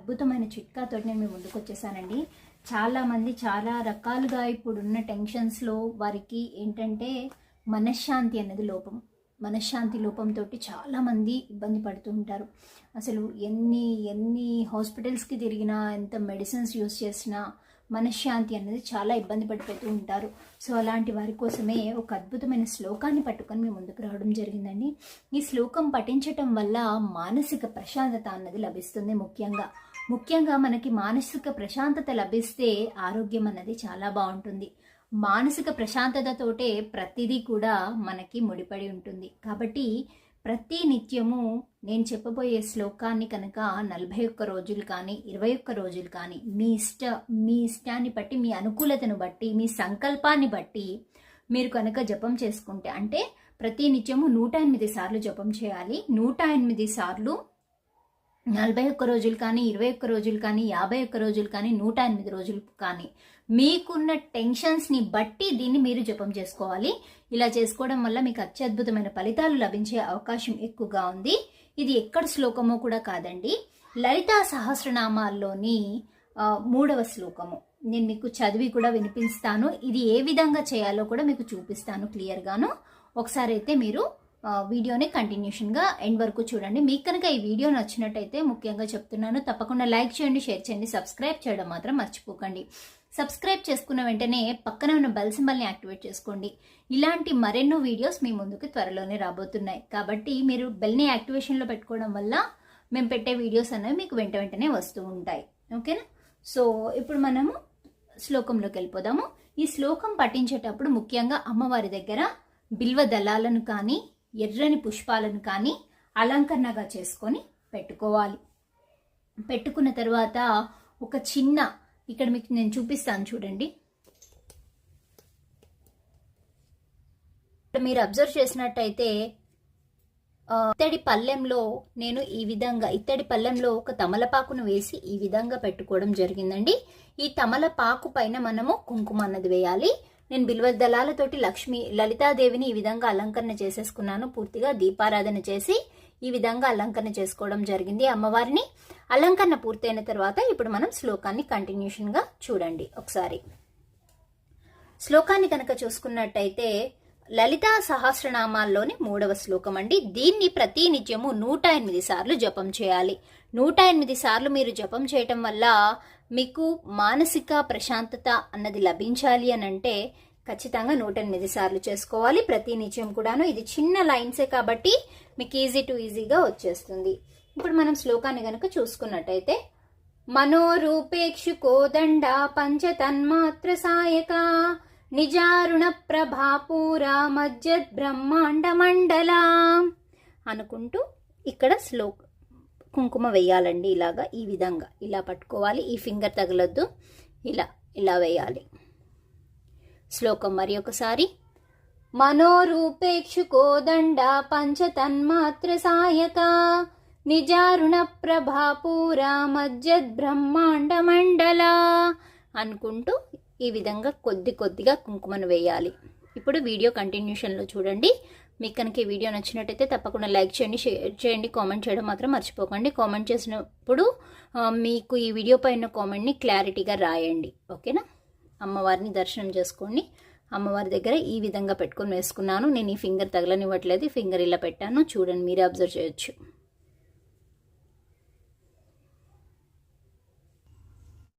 అద్భుతమైన చిట్కాతో నేను మీ ముందుకు వచ్చేసానండి. చాలామంది చాలా రకాలుగా ఇప్పుడున్న టెన్షన్స్లో వారికి ఏంటంటే మనశ్శాంతి అనేది లోపం. మనశ్శాంతి లోపంతో చాలామంది ఇబ్బంది పడుతూ ఉంటారు. అసలు ఎన్ని హాస్పిటల్స్కి తిరిగినా, ఎంత మెడిసిన్స్ యూస్ చేసినా మనశ్శాంతి అనేది చాలా ఇబ్బంది పడిపోతూ ఉంటారు. సో అలాంటి వారి కోసమే ఒక అద్భుతమైన శ్లోకాన్ని పట్టుకొని మీ ముందుకు రావడం జరిగిందండి. ఈ శ్లోకం పఠించటం వల్ల మానసిక ప్రశాంతత అన్నది లభిస్తుంది. ముఖ్యంగా మనకి మానసిక ప్రశాంతత లభిస్తే ఆరోగ్యం అన్నది చాలా బాగుంటుంది. మానసిక ప్రశాంతతతోటే ప్రతిదీ కూడా మనకి ముడిపడి ఉంటుంది. కాబట్టి ప్రతి నిత్యము నేను చెప్పబోయే శ్లోకాన్ని కనుక 41 రోజులు కానీ 21 రోజులు కానీ మీ ఇష్టాన్ని బట్టి, మీ అనుకూలతను బట్టి, మీ సంకల్పాన్ని బట్టి మీరు కనుక జపం చేసుకుంటే, అంటే ప్రతి నిత్యము 108 సార్లు జపం చేయాలి. 108 సార్లు 41 రోజులు కానీ, 21 రోజులు కానీ, 51 రోజులు కానీ, 108 రోజులు కానీ మీకున్న టెన్షన్స్ని బట్టి దీన్ని మీరు జపం చేసుకోవాలి. ఇలా చేసుకోవడం వల్ల మీకు అత్యద్భుతమైన ఫలితాలు లభించే అవకాశం ఎక్కువగా ఉంది. ఇది ఎక్కడ శ్లోకమో కూడా కాదండి, లలితా సహస్రనామాల్లోని 3వ శ్లోకము. నేను మీకు చదివి కూడా వినిపిస్తాను. ఇది ఏ విధంగా చేయాలో కూడా మీకు చూపిస్తాను క్లియర్గాను. ఒకసారి అయితే మీరు వీడియోని కంటిన్యూషన్గా ఎండ్ వరకు చూడండి. మీకు కనుక ఈ వీడియో నచ్చినట్టయితే ముఖ్యంగా చెప్తున్నాను, తప్పకుండా లైక్ చేయండి, షేర్ చేయండి, సబ్స్క్రైబ్ చేయడం మాత్రం మర్చిపోకండి. సబ్స్క్రైబ్ చేసుకున్న వెంటనే పక్కన ఉన్న బెల్ సింబల్ని యాక్టివేట్ చేసుకోండి. ఇలాంటి మరెన్నో వీడియోస్ మీ ముందుకు త్వరలోనే రాబోతున్నాయి. కాబట్టి మీరు బెల్ని యాక్టివేషన్లో పెట్టుకోవడం వల్ల మేము పెట్టే వీడియోస్ అనేవి మీకు వెంటనే వస్తూ ఉంటాయి. ఓకేనా? సో ఇప్పుడు మనము శ్లోకంలోకి వెళ్ళిపోదాము. ఈ శ్లోకం పఠించేటప్పుడు ముఖ్యంగా అమ్మవారి దగ్గర బిల్వ దళాలను కానీ, ఎర్రని పుష్పాలను కానీ అలంకరణగా చేసుకొని పెట్టుకోవాలి. పెట్టుకున్న తర్వాత ఒక చిన్న, ఇక్కడ మీకు నేను చూపిస్తాను చూడండి. మీరు అబ్జర్వ్ చేసినట్టయితే ఇత్తడి పళ్ళెంలో నేను ఈ విధంగా ఒక తమలపాకును వేసి ఈ విధంగా పెట్టుకోవడం జరిగిందండి. ఈ తమలపాకు పైన మనము కుంకుమ అన్నది వేయాలి. నేను బిల్వ దళాలతోటి లలితాదేవిని ఈ విధంగా అలంకరణ చేసేసుకున్నాను. పూర్తిగా దీపారాధన చేసి ఈ విధంగా అలంకరణ చేసుకోవడం జరిగింది అమ్మవారిని. అలంకరణ పూర్తయిన తర్వాత ఇప్పుడు మనం శ్లోకాన్ని కంటిన్యూషన్గా చూడండి. ఒకసారి శ్లోకాన్ని కనుక చూసుకున్నట్టయితే లలితా సహస్రనామాల్లోని 3వ శ్లోకం అండి. దీన్ని ప్రతి నిత్యము 108 సార్లు జపం చేయాలి. 108 సార్లు మీరు జపం చేయటం వల్ల మీకు మానసిక ప్రశాంతత అన్నది లభించాలి అని అంటే ఖచ్చితంగా 108 సార్లు చేసుకోవాలి ప్రతి నిత్యం కూడాను. ఇది చిన్న లైన్సే కాబట్టి మీకు ఈజీగా వచ్చేస్తుంది. ఇప్పుడు మనం శ్లోకాన్ని కనుక చూసుకున్నట్టయితే, మనోరూపేక్షు కోదండ పంచతన్మాత్ర సాయక నిజారుణ ప్రభాపూరా మజ్జద్ బ్రహ్మాండ మండల అనుకుంటూ ఇక్కడ కుంకుమ వేయాలండి. ఇలాగా ఈ విధంగా ఇలా పట్టుకోవాలి. ఈ ఫింగర్ తగలొద్దు, ఇలా వేయాలి. శ్లోకం మరి ఒకసారి, మనోరూపేక్షు కోదండ పంచతన్మాత్ర సాయక నిజారుణ ప్రభాపూరా మజ్జద్ బ్రహ్మాండ మండల అనుకుంటూ ఈ విధంగా కొద్దిగా కుంకుమను వేయాలి. ఇప్పుడు వీడియో కంటిన్యూషన్లో చూడండి. మీకు కనుక ఈ వీడియో నచ్చినట్టయితే తప్పకుండా లైక్ చేయండి, షేర్ చేయండి, కామెంట్ చేయడం మాత్రం మర్చిపోకండి. కామెంట్ చేసినప్పుడు మీకు ఈ వీడియో పైన కామెంట్ని క్లారిటీగా రాయండి. ఓకేనా? అమ్మవారిని దర్శనం చేసుకోండి. అమ్మవారి దగ్గర ఈ విధంగా పెట్టుకొని వేసుకున్నాను. నేను ఈ ఫింగర్ తగలనివ్వట్లేదు, ఫింగర్ ఇలా పెట్టాను చూడండి, మీరే అబ్జర్వ్ చేయొచ్చు.